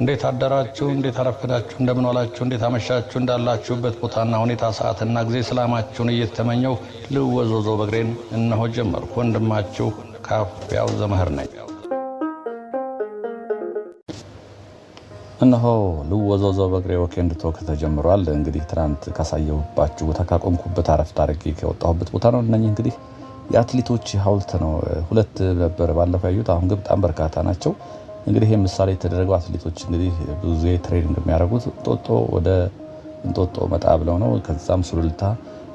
እንዴት አደራችሁ እንዴት አረፈዳችሁ እንደምን ዋላችሁ እንዴት አመሻችሁ እንዳላችሁበት ቦታና ሁኔታ ሰዓትና ጊዜ ሰላማችሁን እየተመኘው ልወዞዞ በግሬን እነሆ ጀመርኩ ወንድማችሁ ካፍያው ዘመህር ነኝ እነሆ ልወዞዞ በግሬ ወኬንድ ቶክ ተጀምሯል እንግዲህ ትናንት ካሳየሁባችሁ ቦታ ካቆምኩበት አረፍት አድርጌ ከወጣሁበት ቦታ ነው እነኚህ እንግዲህ የአትሌቶች ሐውልት ነው ሁለት ነበር ባለፈው ያዩት አሁን ግን በጣም በርካታ ናቸው እንግዲህ ይሄ ምሳሌ የተደረገው አትሌቶች እንግዲህ ብዙ ትሬኒንግ የሚያደርጉት ጦጦ ወደ እንጦጦ መጣ ብለው ነው ከዛም ሱሉልታ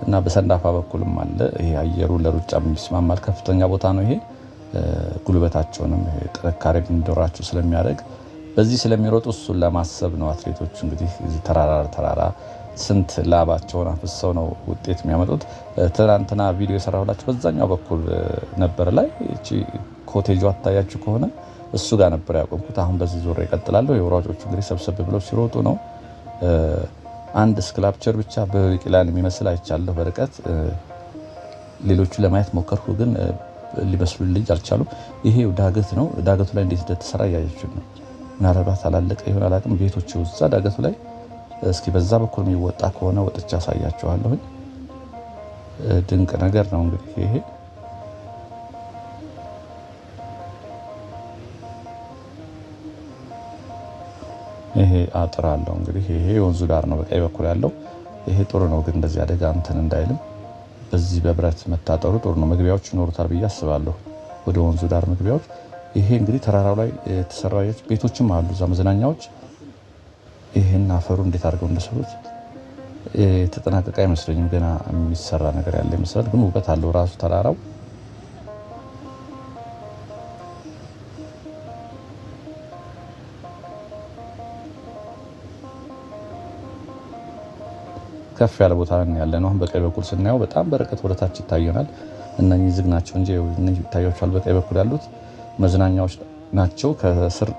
እና በሰንዳፋ በኩልም አለ ይሄ አየሩ ለሩጫ የሚስማማል ከፍተኛ ቦታ ነው ይሄ ጉልበታቸውንም ጥንካሬ እንዲኖራቸው ስለሚያደርግ በዚህ ስለሚሮጡ እሱን ለማሰብ ነው አትሌቶች እንግዲህ እዚህ ተራራ ስንት ላባቸውን አፍሰው ነው ውጤት የሚያመጡት ትናንትና ቪዲዮ የሰራሁላችሁ በዛኛው በኩል ነበር ላይ እቺ ኮቴጆ አታያችሁ ከሆነ እሱ ጋር ነበር ያቆምኩት አሁን በዚህ ዞር ይቀጥላል የወራጆቹ እንግዲህ ሰብሰብ ብለው ሲሮጡ ነው አንድ ስክላፕቸር ብቻ በቂላን የሚመስል አይቻለሁ በርቀት ሌሎቹ ለማየት ሞከርኩ ግን ሊመስሉልኝ አልቻሉም ይሄው ዳገት ነው ዳገቱ ላይ እንዴት እንደተሰራ ያያችሁ ነው ምናልባት አላለቀ ይሆን አላቅም ቤቶቹ እዛ ዳገቱ ላይ እስኪ በዛ በኩል የሚወጣ ከሆነ ወጥቻ ሳያችኋለሁ ድንቅ ነገር ነው እንግዲህ ይሄ አጥራለሁ እንግዲህ ይሄ ወንዙ ዳር ነው በቀኝ በኩል ያለው ይሄ ጥሩ ነው ግን እንደዚህ አደጋ እንትን እንዳይልም በዚህ በብረት መታጠሩ ጥሩ ነው መግቢያዎች ይኖሩታል ብዬ አስባለሁ ወደ ወንዙ ዳር መግቢያዎች ይሄ እንግዲህ ተራራው ላይ ተሰራው ቤቶችም አሉ እዛ መዝናኛዎች ይሄን አፈሩ እንዴት አድርገው እንደሰሩት ተጠናቀቀ አይመስለኝም ገና የሚሰራ ነገር ያለ ይመስላል ግን ውበት አለው ራሱ ተራራው ከፍ ያለ ቦታ ያለ ነው በቀኝ በኩል ስናየው በጣም በርቀት ወደታች ይታየናል እነኚህ ዝግ ናቸው እንጂ እነኚህ ይታያቸዋል በቀኝ በኩል ያሉት መዝናኛዎች ናቸው ከስር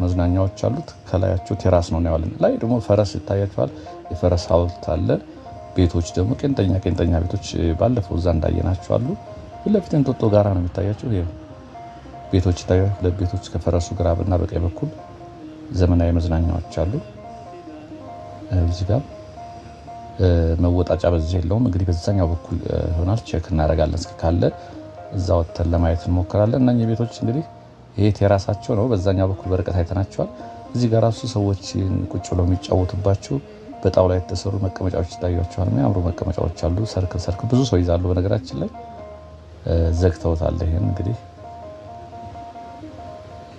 መዝናኛዎች አሉት ከላያቸው ቴራስ ነው ያለው ላይ ደግሞ ፈረስ ይታያቸዋል የፈረስ ሐውልት አለ ቤቶች ደግሞ ቄንጠኛ ቤቶች ባለፈው እዛ እንዳየናቸው አሉ ለፊት እንጦጦ ጋራ ነው የሚታያቸው ቤቶች ይታያሉ ለቤቶች ከፈረሱ ግራብና በቀኝ በኩል ዘመናዊ መዝናኛዎች አሉ እዚህ ጋር መወጣጫ በዚህ የለውም እንግዲህ በዛኛው በኩል ሆናል ቼክ እናደርጋለን እስኪ ካለ እዛው ወተን ለማየት እንሞክራለን እነኚህ ቤቶች እንግዲህ ይሄ ቴራሳቸው ነው በዛኛው በኩል በርቀት አይተናቸዋል እዚህ ጋር ራሱ ሰዎች ቁጭ ብለው የሚጫወቱባቸው በጣውላ የተሰሩ መቀመጫዎች ይታያቸዋል የሚያምሩ መቀመጫዎች አሉ ሰርክል ብዙ ሰው ይዛሉ በነገራችን ላይ ዘግተውታል ይሄን እንግዲህ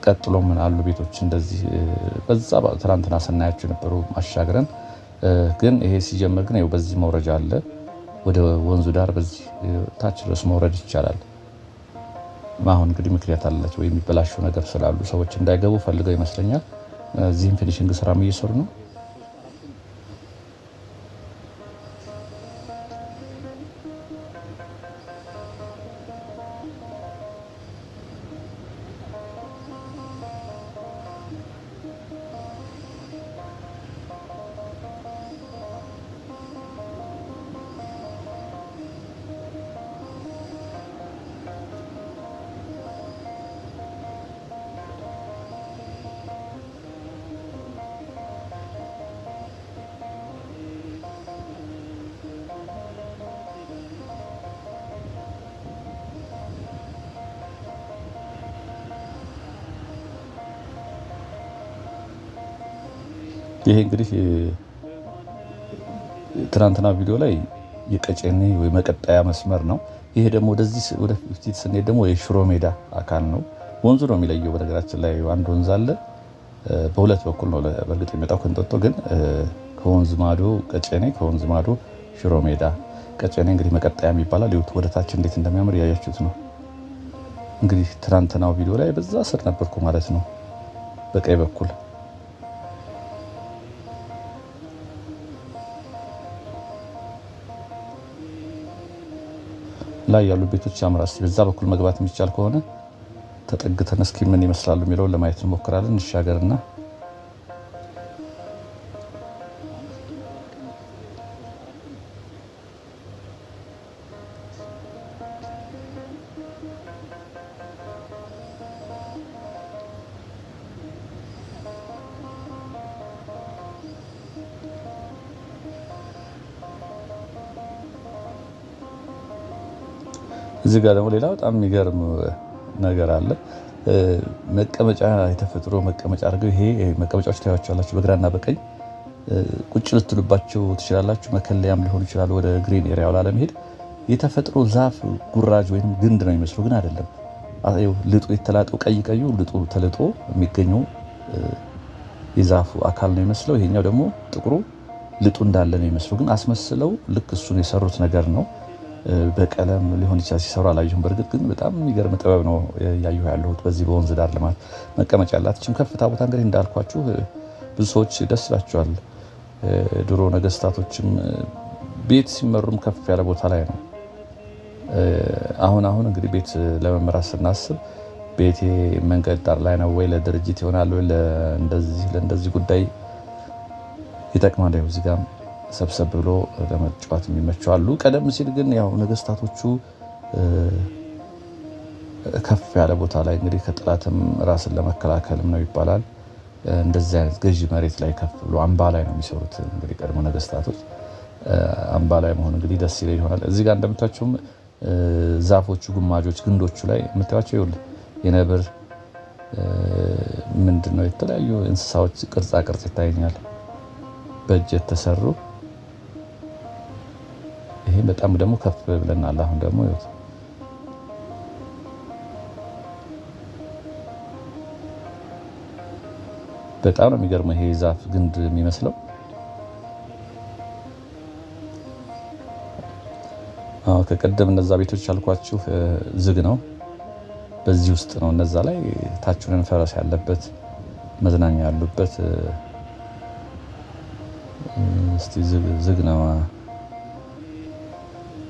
ቀጥሎ ምን አሉ ቤቶች እንደዚህ በዛ ትናንትና ስናያቸው የነበሩ ማሻገረን ግን ይሄ ሲጀምር ግን ይኸው በዚህ መውረጃ አለ ወደ ወንዙ ዳር በዚህ ታች ድረስ መውረድ ይቻላል አሁን እንግዲህ ምክንያት አላቸው ወይ የሚበላሹ ነገር ስላሉ ሰዎች እንዳይገቡ ፈልገው ይመስለኛል እዚህም ፊኒሺንግ ስራም እየሰሩ ነው ይሄ እንግዲህ ትናንትና ቪዲዮ ላይ የቀጨኔ ወይ መቀጣያ መስመር ነው ይሄ ደግሞ ወደዚህ ወደ ፊት ስንሄድ ደግሞ የሽሮ ሜዳ አካል ነው ወንዙ ነው የሚለየው በነገራችን ላይ አንድ ወንዝ አለ በሁለት በኩል ነው በእርግጥ የሚመጣው ከንጦጦ ግን ከወንዝ ማዶ ቀጨኔ ከወንዝ ማዶ ሽሮ ሜዳ ቀጨኔ እንግዲህ መቀጣያ የሚባላል ይሁት ወደታች እንዴት እንደሚያምር ያያችሁት ነው እንግዲህ ትናንትናው ቪዲዮ ላይ በዛ ስር ነበርኩ ማለት ነው በቀኝ በኩል ላይ ያሉ ቤቶች ያምራል በዛ በኩል መግባት የሚቻል ከሆነ ተጠግተን እስኪ ምን ይመስላሉ የሚለው ለማየት እንሞክራለን እንሻገርና እዚህ ጋር ደግሞ ሌላ በጣም የሚገርም ነገር አለ። መቀመጫ የተፈጥሮ መቀመጫ አድርገው ይሄ መቀመጫዎች ታያቸዋላችሁ በግራና በቀኝ ቁጭ ልትሉባቸው ትችላላችሁ። መከለያም ሊሆኑ ይችላሉ። ወደ ግሪን ኤሪያው ላለመሄድ የተፈጥሮ ዛፍ ጉራጅ ወይም ግንድ ነው የሚመስለው፣ ግን አይደለም። ልጡ የተላጠው ቀይ ቀዩ ልጡ ተልጦ የሚገኘው የዛፉ አካል ነው የሚመስለው። ይሄኛው ደግሞ ጥቁሩ ልጡ እንዳለ ነው የሚመስለው፣ ግን አስመስለው ልክ እሱን የሰሩት ነገር ነው። በቀለም ሊሆን ይችላል ሲሰሩ አላየሁም። በእርግጥ ግን በጣም የሚገርም ጥበብ ነው ያየሁ ያለሁት በዚህ በወንዝ ዳር ልማት መቀመጫ ያላትችም ከፍታ ቦታ እንግዲህ እንዳልኳችሁ ብዙ ሰዎች ደስ ይላቸዋል። ድሮ ነገስታቶችም ቤት ሲመሩም ከፍ ያለ ቦታ ላይ ነው። አሁን እንግዲህ ቤት ለመምራት ስናስብ ቤቴ መንገድ ዳር ላይ ነው ወይ ለድርጅት ይሆናል ወይ ለእንደዚህ ጉዳይ ይጠቅማል። እዚህ ጋር ሰብሰብ ብሎ ለመጫወት የሚመቸው አሉ። ቀደም ሲል ግን ያው ነገስታቶቹ ከፍ ያለ ቦታ ላይ እንግዲህ ከጠላትም ራስን ለመከላከልም ነው ይባላል እንደዚህ አይነት ገዢ መሬት ላይ ከፍ ብሎ አምባ ላይ ነው የሚሰሩት። እንግዲህ ቀድሞ ነገስታቶች አምባ ላይ መሆን እንግዲህ ደስ ይለኝ ይሆናል። እዚህ ጋር እንደምታችሁም ዛፎቹ ግማጆች ግንዶቹ ላይ የምታዩቸው ይኸውልህ የነብር ምንድነው የተለያዩ እንስሳዎች ቅርጻ ቅርጽ ይታየኛል በእጅ የተሰሩ። ይሄ በጣም ደግሞ ከፍ ብለናል። አሁን ደግሞ ይኸው በጣም ነው የሚገርመው ይሄ ዛፍ ግንድ የሚመስለው። ከቀደም እነዛ ቤቶች አልኳችሁ ዝግ ነው። በዚህ ውስጥ ነው እነዛ ላይ ታችሁን ፈረስ ያለበት መዝናኛ ያሉበት እስቲ ዝግ ነው።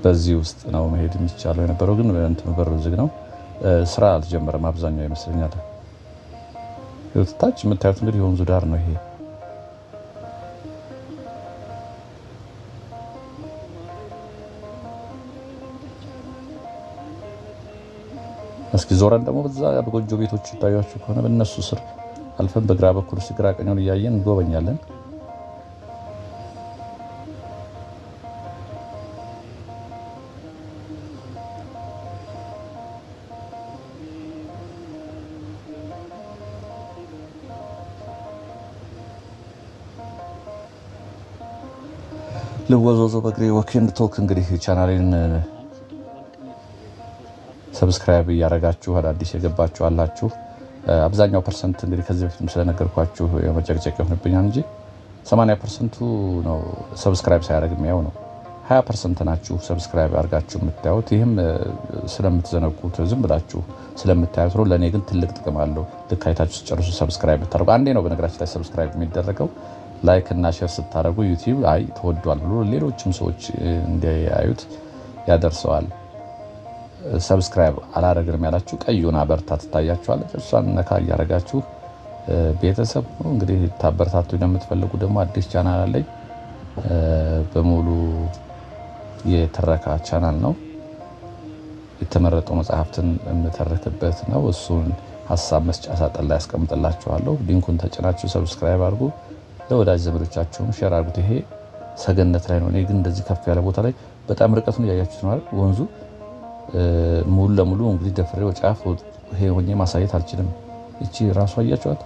በዚህ ውስጥ ነው መሄድ የሚቻለው የነበረው፣ ግን እንትኑ በሩ ዝግ ነው። ስራ አልጀመረም አብዛኛው ይመስለኛል። ታች የምታዩት እንግዲህ የወንዙ ዳር ነው ይሄ። እስኪ ዞረን ደግሞ በዛ በጎጆ ቤቶች ይታያችሁ ከሆነ በእነሱ ስር አልፈን በግራ በኩል ግራ ቀኙን እያየን እንጎበኛለን። ልወዞዞ በእግሬ ወክ ኤንድ ቶክ እንግዲህ ቻናሌን ሰብስክራይብ እያደረጋችሁ አዳዲስ የገባችሁ አላችሁ። አብዛኛው ፐርሰንት እንግዲህ ከዚህ በፊትም ስለነገርኳችሁ የመጨቅጨቅ ይሆንብኛል እንጂ 80% ነው ሰብስክራይብ ሳያደርግ የሚያው ነው። 20% ናችሁ ሰብስክራይብ አድርጋችሁ የምታዩት። ይህም ስለምትዘነጉት ዝም ብላችሁ ስለምታዩት ነው። ለእኔ ግን ትልቅ ጥቅም አለው። ልክ አይታችሁ ስጨርሱ ሰብስክራይብ ብታደርጉ አንዴ ነው በነገራችን ላይ ሰብስክራይብ የሚደረገው። ላይክ እና ሼር ስታደርጉ ዩቲዩብ አይ ተወዷል ብሎ ሌሎችም ሰዎች እንዲያዩት ያደርሰዋል። ሰብስክራይብ አላደረግንም ያላችሁ ቀዩን አበርታ ትታያችኋለች። እሷን ነካ እያደረጋችሁ ቤተሰብ እንግዲህ ታበረታቱ የምትፈልጉ ደግሞ አዲስ ቻናል አለኝ። በሙሉ የትረካ ቻናል ነው። የተመረጡ መጽሐፍትን የምተርክበት ነው። እሱን ሀሳብ መስጫ ሳጥን ላይ ያስቀምጥላችኋለሁ። ሊንኩን ተጭናችሁ ሰብስክራይብ አድርጉ። ለወዳጅ ዘመዶቻችሁም ሼር አድርጉት። ይሄ ሰገነት ላይ ነው። እኔ ግን እንደዚህ ከፍ ያለ ቦታ ላይ በጣም ርቀቱን እያያችሁት ነው አይደል? ወንዙ ሙሉ ለሙሉ እንግዲህ ደፍሬው ጫፍ ይሄ ሆኜ ማሳየት አልችልም። እቺ ራሷ አያችኋት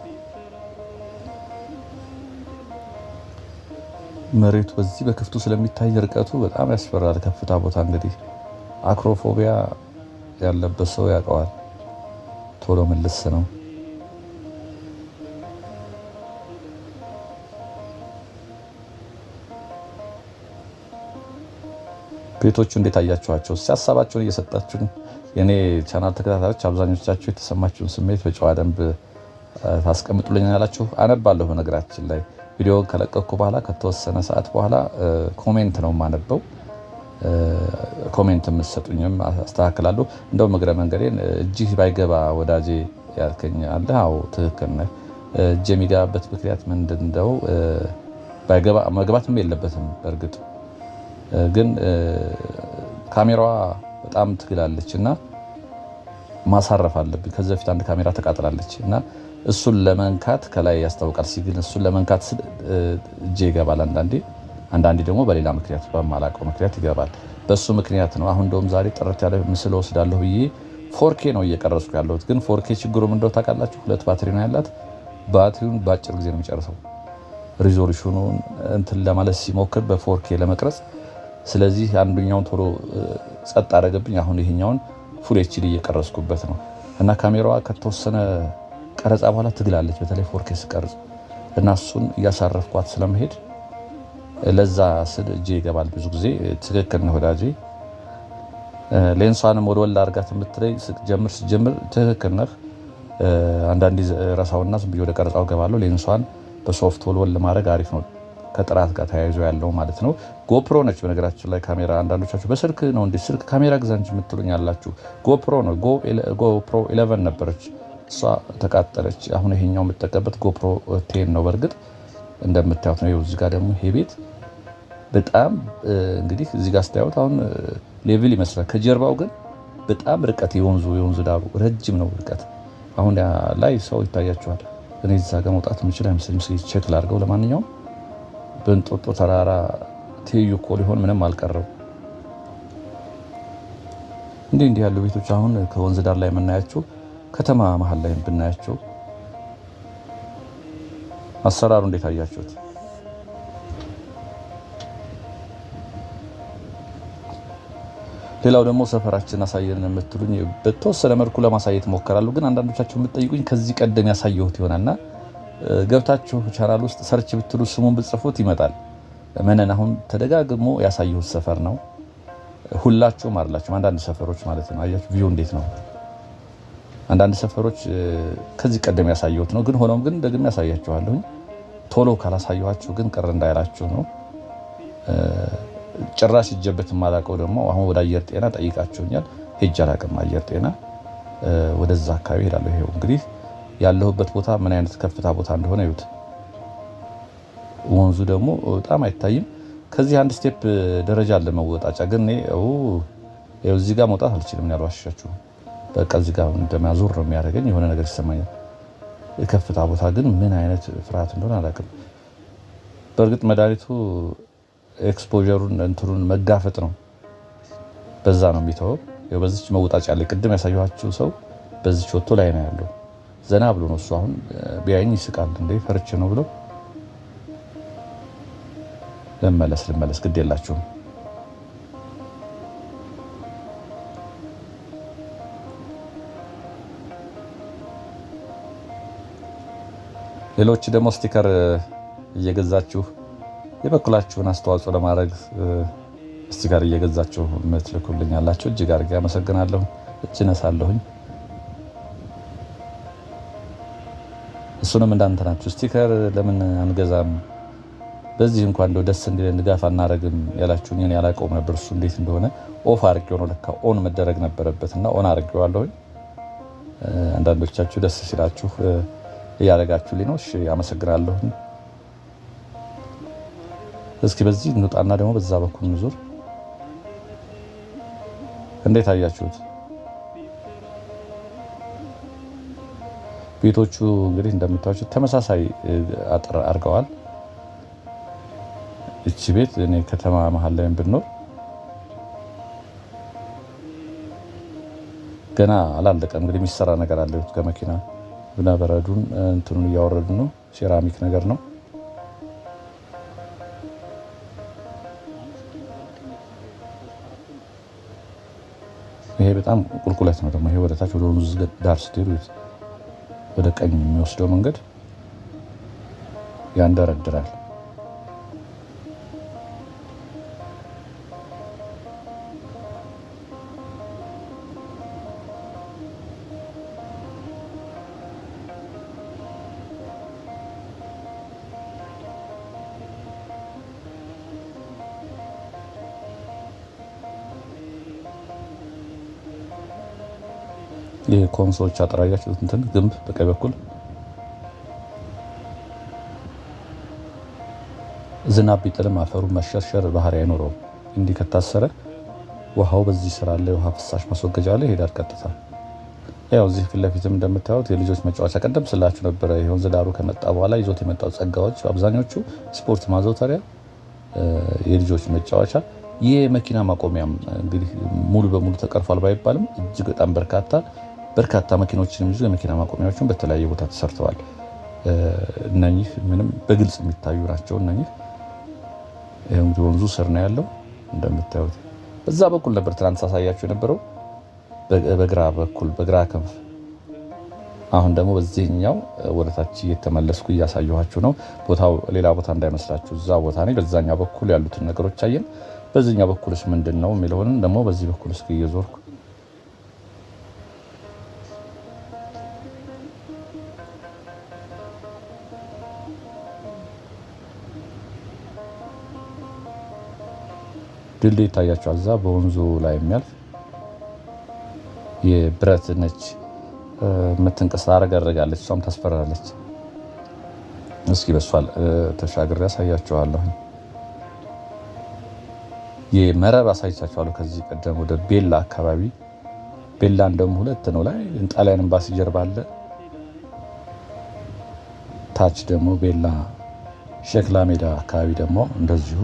መሬቱ በዚህ በክፍቱ ስለሚታይ ርቀቱ በጣም ያስፈራል። ከፍታ ቦታ እንግዲህ አክሮፎቢያ ያለበት ሰው ያውቀዋል። ቶሎ ምልስ ነው። ቤቶቹ እንዴት አያችኋቸው? ሀሳባችሁን እየሰጣችሁን የኔ ቻናል ተከታታዮች አብዛኞቻችሁ የተሰማችሁን ስሜት በጨዋ ደንብ ታስቀምጡልኛላችሁ። አነባለሁ። በነገራችን ላይ ቪዲዮ ከለቀኩ በኋላ ከተወሰነ ሰዓት በኋላ ኮሜንት ነው የማነበው። ኮሜንት የምትሰጡኝም አስተካክላለሁ። እንደውም እግረ መንገዴን እጅህ ባይገባ ወዳጄ ያልከኝ አለ። አዎ ትክክል ነህ። እጅ የሚገባበት ምክንያት ምንድን ነው? ባይገባ መግባትም የለበትም በእርግጥ ግን ካሜራዋ በጣም ትግላለች እና ማሳረፍ አለብኝ። ከዚህ በፊት አንድ ካሜራ ተቃጥላለች እና እሱን ለመንካት ከላይ ያስታውቃል ሲግል እሱን ለመንካት እጄ ይገባል። አንዳንዴ አንዳንዴ ደግሞ በሌላ ምክንያት በማላውቀው ምክንያት ይገባል። በሱ ምክንያት ነው። አሁን እንደውም ዛሬ ጥርት ያለ ምስል ወስዳለሁ ብዬ 4K ነው እየቀረጽኩ ያለሁት። ግን 4K ችግሩ ምን እንደው ታውቃላችሁ? 2 ባትሪ ነው ያላት። ባትሪውን በአጭር ጊዜ ነው የሚጨርሰው ሪዞሉሽኑን እንትን ለማለት ሲሞክር በ4K ለመቅረጽ። ስለዚህ አንዱኛውን ቶሎ ጸጥ አደረገብኝ። አሁን ይሄኛውን ፉል ኤችዲ እየቀረጽኩበት ነው እና ካሜራዋ ከተወሰነ ቀረጻ በኋላ ትግላለች፣ በተለይ 4K ስቀርጽ እና እሱን እያሳረፍኳት ስለመሄድ ለዛ ስል እጄ ይገባል ብዙ ጊዜ። ትክክል ነው ወዳጄ። ሌንሷንም ወደ ወላ አድርጋት የምትለኝ ስጀምር ትክክል ነህ። አንዳንዴ ረሳውና ዝም ብዬ ወደ ቀረጻው ገባለሁ። ሌንሷን በሶፍት ወልወል ለማድረግ አሪፍ ነው፣ ከጥራት ጋር ተያይዞ ያለው ማለት ነው። ጎፕሮ ነች በነገራችን ላይ ካሜራ። አንዳንዶቻችሁ በስልክ ነው እንዴ ስልክ ካሜራ ግዛ እንጂ የምትሉኝ አላችሁ። ጎፕሮ ነው። ጎፕሮ 11 ነበረች፣ እሷ ተቃጠለች። አሁን ይሄኛው የምጠቀምበት ጎፕሮ 10 ነው። በእርግጥ እንደምታዩት ነው። እዚህ ጋር ደግሞ ይሄ ቤት በጣም እንግዲህ እዚህ ጋር ስታዩት አሁን ሌቭል ይመስላል። ከጀርባው ግን በጣም ርቀት የወንዙ ዳሩ ረጅም ነው ርቀት። አሁን ላይ ሰው ይታያችኋል። እኔ እዛ ጋር መውጣት የምችል አይመስለኝም። እስኪ ቼክ ላድርገው። ለማንኛውም በእንጦጦ ተራራ ትይዩ እኮ ሊሆን ምንም አልቀረው። እንዲህ ያሉ ቤቶች አሁን ከወንዝ ዳር ላይ የምናያቸው ከተማ መሀል ላይ ብናያቸው አሰራሩ እንዴት አያችሁት? ሌላው ደግሞ ሰፈራችን አሳየን የምትሉኝ በተወሰነ መልኩ ለማሳየት ሞከራለሁ። ግን አንዳንዶቻችሁ የምትጠይቁኝ ከዚህ ቀደም ያሳየሁት ይሆናልና ገብታችሁ ቻናል ውስጥ ሰርች ብትሉ ስሙን ብጽፉት ይመጣል። መነን አሁን ተደጋግሞ ያሳየሁት ሰፈር ነው። ሁላችሁም አይደላችሁም፣ አንዳንድ ሰፈሮች ማለት ነው። አያችሁ ቪው እንዴት ነው? አንዳንድ ሰፈሮች ከዚህ ቀደም ያሳየሁት ነው። ግን ሆኖም ግን ደግሜ ያሳያችኋለሁ። ቶሎ ካላሳየኋችሁ ግን ቅር እንዳይላችሁ ነው። ጭራሽ ሂጄበት የማላውቀው ደግሞ አሁን ወደ አየር ጤና ጠይቃችሁኛል። ሄጄ አላውቅም አየር ጤና። ወደዛ አካባቢ ሄዳለሁ። ይሄው እንግዲህ ያለሁበት ቦታ ምን አይነት ከፍታ ቦታ እንደሆነ ይሁት። ወንዙ ደግሞ በጣም አይታይም። ከዚህ አንድ ስቴፕ ደረጃ አለ መወጣጫ። ግን ይኸው እዚህ ጋር መውጣት አልችልም ያልዋሻችሁ። በቃ እዚህ ጋር እንደማዞር ነው የሚያደርገኝ። የሆነ ነገር ይሰማኛል። የከፍታ ቦታ ግን ምን አይነት ፍርሃት እንደሆነ አላውቅም። በእርግጥ መድኃኒቱ ኤክስፖዠሩን እንትሩን መጋፈጥ ነው። በዛ ነው የሚተወው። በዚች መውጣጫ ላይ ቅድም ያሳየኋችሁ ሰው በዚች ወጥቶ ላይ ነው ያለው። ዘና ብሎ ነው እሱ። አሁን ቢያይኝ ይስቃል። እንዴ ፈርቼ ነው ብሎ ልመለስ ግድ የላችሁም። ሌሎች ደግሞ ስቲከር እየገዛችሁ የበኩላችሁን አስተዋጽኦ ለማድረግ ስቲከር እየገዛችሁ የምትልኩልኝ ያላችሁ እጅግ አድርጌ አመሰግናለሁ። እጅ ነሳለሁኝ። እሱንም እንዳንተ ናችሁ። ስቲከር ለምን አንገዛም? በዚህ እንኳን እንደው ደስ እንዲለን ድጋፍ አናረግም ያላችሁኝ እኔ ያላቀውም ነበር። እሱ እንዴት እንደሆነ ኦፍ አድርጌው ነው ለካ ኦን መደረግ ነበረበትና ኦን አድርጌዋለሁኝ። አንዳንዶቻችሁ ደስ ሲላችሁ እያደረጋችሁልኝ ነው። እሺ አመሰግናለሁ። እስኪ በዚህ እንውጣና ደግሞ በዛ በኩል እንዙር። እንዴት አያችሁት? ቤቶቹ እንግዲህ እንደምታዩት ተመሳሳይ አጥር አድርገዋል። እቺ ቤት እኔ ከተማ መሀል ላይ ብንኖር ገና አላለቀም። እንግዲህ የሚሰራ ነገር አለ። ከመኪና ብና በረዱን እንትኑን እያወረዱ ነው። ሴራሚክ ነገር ነው። ይሄ በጣም ቁልቁለት ነው ደግሞ። ይሄ ወደ ታች ወደ ወንዙ ዳር ስትሄዱ ወደ ቀኝ የሚወስደው መንገድ ያንደረድራል። የኮንሶች አጥራያችሁ እንትን ግንብ በቀኝ በኩል ዝናብ ቢጥልም አፈሩ መሸርሸር ባህሪ አይኖረውም። እንዲህ ከታሰረ ውሃው በዚህ ስራ አለ። ውሃ ፍሳሽ ማስወገጃ ላይ ይሄዳል ቀጥታ። ያው እዚህ ፊት ለፊትም እንደምታዩት የልጆች መጫወቻ ቀደም ስላችሁ ነበረ። የወንዝ ዳሩ ከመጣ በኋላ ይዞት የመጣው ጸጋዎች አብዛኞቹ ስፖርት ማዘውተሪያ የልጆች መጫወቻ። ይህ መኪና ማቆሚያም እንግዲህ ሙሉ በሙሉ ተቀርፏል ባይባልም እጅግ በጣም በርካታ መኪኖችን ይዞ የመኪና ማቆሚያዎችን በተለያየ ቦታ ተሰርተዋል። እነኚህ ምንም በግልጽ የሚታዩ ናቸው። እነኚህ እንግዲህ ወንዙ ስር ነው ያለው እንደምታዩት። በዛ በኩል ነበር ትናንት ሳሳያችሁ የነበረው በግራ ክንፍ። አሁን ደግሞ በዚህኛው ወደታች እየተመለስኩ እያሳየኋችሁ ነው። ቦታው ሌላ ቦታ እንዳይመስላችሁ እዛ ቦታ ነኝ። በዛኛው በኩል ያሉትን ነገሮች አየን። በዚህኛው በኩልስ ምንድን ነው የሚለውን ደግሞ በዚህ በኩል እስኪ እየዞርኩ ድልድይ ይታያቸዋል። እዛ በወንዙ ላይ የሚያልፍ የብረት ነች የምትንቀሳ አረጋለች። እሷም ታስፈራለች። እስኪ በሷል ተሻግሬ ያሳያቸዋለሁ። የመረብ አሳይቻቸዋለሁ ከዚህ ቀደም ወደ ቤላ አካባቢ። ቤላን ደግሞ ሁለት ነው፣ ላይ ጣሊያን ኤምባሲ ጀርባ አለ። ታች ደግሞ ቤላ ሸክላ ሜዳ አካባቢ ደግሞ እንደዚሁ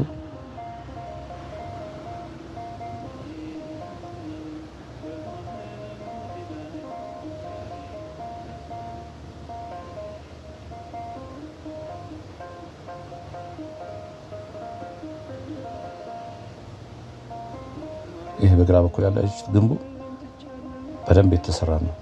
ይሄ በግራ በኩል ያለው ግንቡ በደንብ የተሰራ ነው።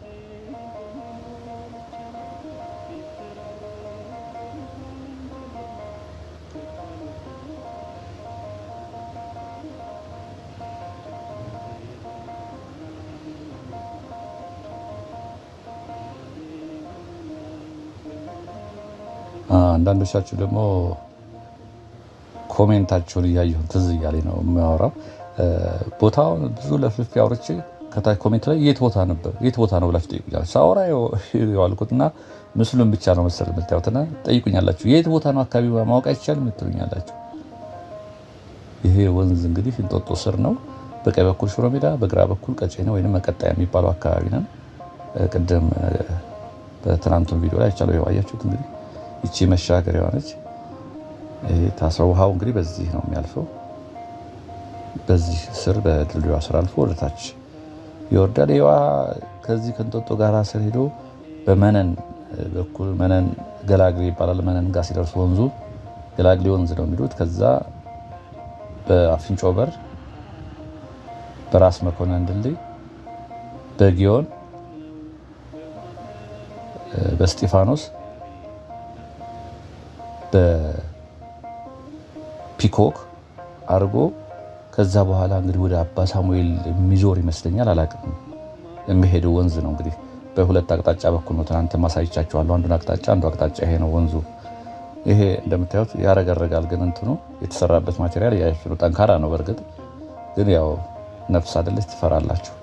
አንዳንዶቻችሁ ደግሞ ኮሜንታቸውን እያየሁ ትዝ እያለኝ ነው የሚያወራው። ቦታውን ብዙ ለፍልፍ አውርቼ ከታች ኮሜንት ላይ የት ቦታ ነበር የት ቦታ ነው ብላችሁ ጠይቁኛላችሁ። ሳወራ የዋልኩትና ምስሉን ብቻ ነው መሰል የምታዩትና ጠይቁኛላችሁ። የት ቦታ ነው አካባቢ ማወቅ አይቻልም ትሉኛላችሁ። ይሄ ወንዝ እንግዲህ እንጦጦ ስር ነው። በቀኝ በኩል ሽሮ ሜዳ፣ በግራ በኩል ቀጨኔ ወይም መቀጣያ የሚባለው አካባቢ ነን። ቅድም በትናንቱን ቪዲዮ ላይ አይቻለሁ። ያያችሁት እንግዲህ ይቺ መሻገሪያዋ ነች። ታስረው ውሃው እንግዲህ በዚህ ነው የሚያልፈው። በዚህ ስር በድልድዩ ስር አልፎ ወደታች ይወርዳል። ይዋ ከዚህ ከእንጦጦ ጋር ስር ሄዶ በመነን በኩል መነን ገላግሌ ይባላል። መነን ጋር ሲደርሱ ወንዙ ገላግሌ ወንዝ ነው የሚሉት። ከዛ በአፍንጮ በር፣ በራስ መኮንን ድልድይ፣ በጊዮን፣ በስጢፋኖስ፣ በፒኮክ አርጎ ከዛ በኋላ እንግዲህ ወደ አባ ሳሙኤል የሚዞር ይመስለኛል፣ አላውቅም። የሚሄደው ወንዝ ነው እንግዲህ በሁለት አቅጣጫ በኩል ነው። ትናንት ማሳይቻቸዋለሁ። አንዱ አቅጣጫ ይሄ ነው ወንዙ። ይሄ እንደምታዩት ያረጋረጋል፣ ግን እንትኑ የተሰራበት ማቴሪያል ያያችሁ ነው። ጠንካራ ነው። በእርግጥ ግን ያው ነፍስ አይደለች፣ ትፈራላችሁ።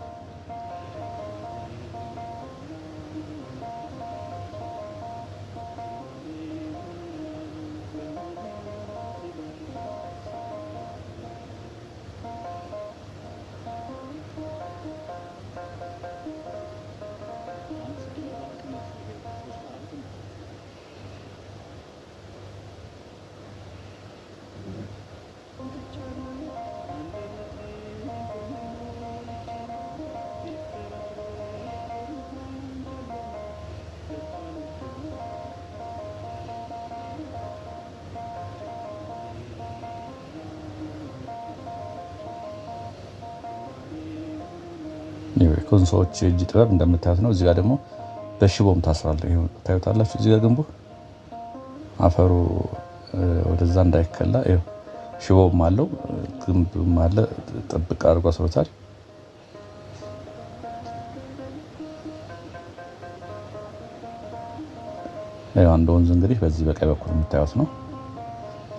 የኮንሶዎች እጅ ጥበብ እንደምታዩት ነው። እዚህ ጋር ደግሞ በሽቦም ታስራለ። ታዩታላችሁ። እዚህ ጋር ግንቡ አፈሩ ወደዛ እንዳይከላ ሽቦም አለው፣ ግንብም አለ። ጥብቅ አድርጎ አስሮታል። አንድ ወንዝ እንግዲህ በዚህ በቀኝ በኩል የምታዩት ነው።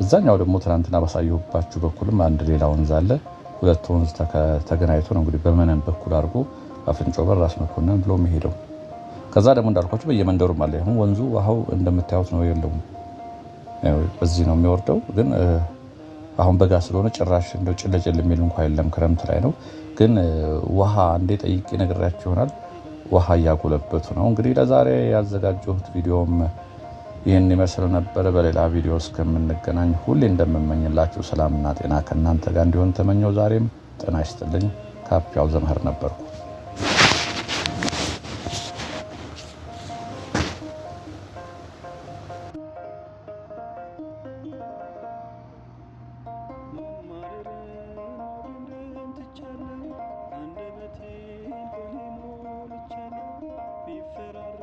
እዛኛው ደግሞ ትናንትና ባሳየሁባችሁ በኩልም አንድ ሌላ ወንዝ አለ። ሁለት ወንዝ ተገናኝቶ ነው እንግዲህ በመነን በኩል አድርጎ አፍንጮ በር፣ ራስ መኮንን ብሎ የሚሄደው። ከዛ ደግሞ እንዳልኳችሁ በየመንደሩም አለ። አሁን ወንዙ ውሃው እንደምታዩት ነው፣ የለውም በዚህ ነው የሚወርደው። ግን አሁን በጋ ስለሆነ ጭራሽ እንደው ጭለጭል የሚል እንኳ የለም። ክረምት ላይ ነው። ግን ውሃ አንዴ ጠይቄ ነግራችሁ ይሆናል። ውሃ እያጎለበቱ ነው። እንግዲህ ለዛሬ ያዘጋጀሁት ቪዲዮም ይህን ይመስል ነበር። በሌላ ቪዲዮ እስከምንገናኝ ሁሌ እንደምመኝላችሁ ሰላምና ጤና ከእናንተ ጋር እንዲሆን ተመኘው። ዛሬም ጤና ይስጥልኝ። ካፒያው ዘመህር ነበርኩ። አንደበቴ በኔ ሞልቻለሁ ቢፈራረ